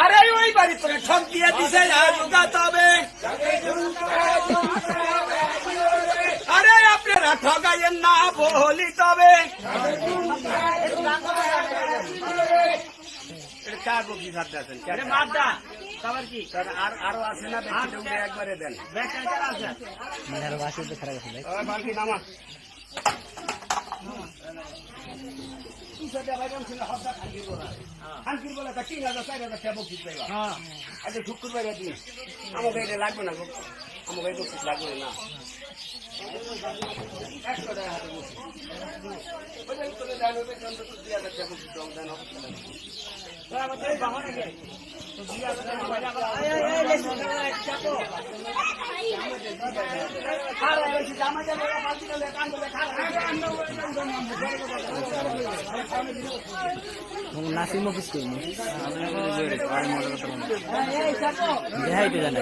আরে ওই বাড়ি তোরে ঠক দিয়ে দিছে লুকাতে হবে। আরে আপনারা ঠকাইয়েন না বলি তবে আরো আছে না একবারে দেন খানকির বলে 3,000 4,000 বক্সিস পাইবা। আচ্ছা শুক্রবার দিন আমাকে এটা লাগবে না, আমাকে এই বক্সিস লাগবে না। 100 টাকা হাতে বক্সিস নাসিমও কিছু দেখাইতে জানে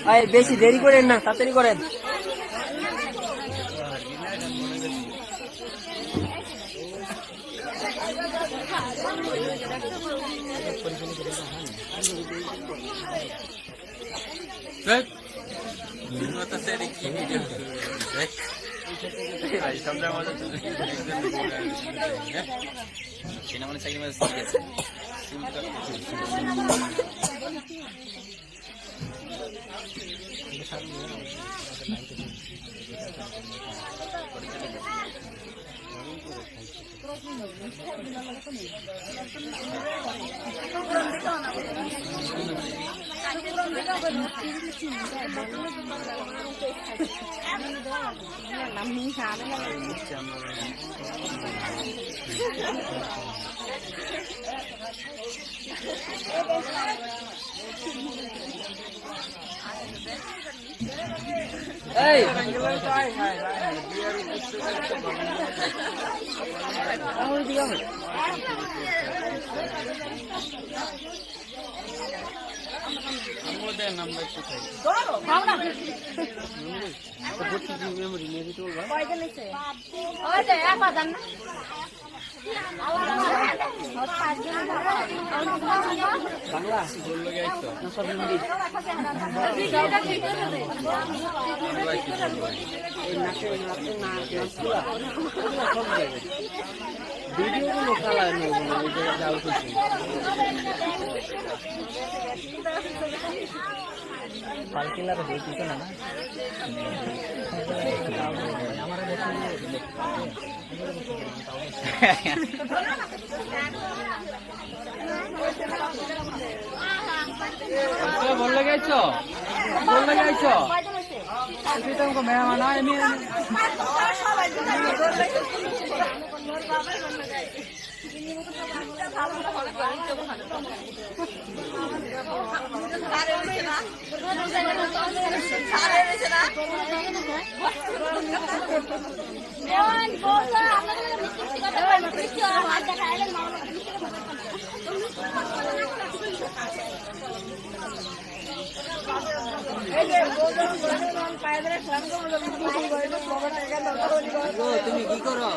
ভাই বেশি দেরি করেন না, তাড়াতাড়ি করেন। ভিডিওগুলো কালার যাও কিছু পালকিলার হইতেছে না বল লাগাইছ তোমাকে মেহমান হয় আমি তুমি কি করো?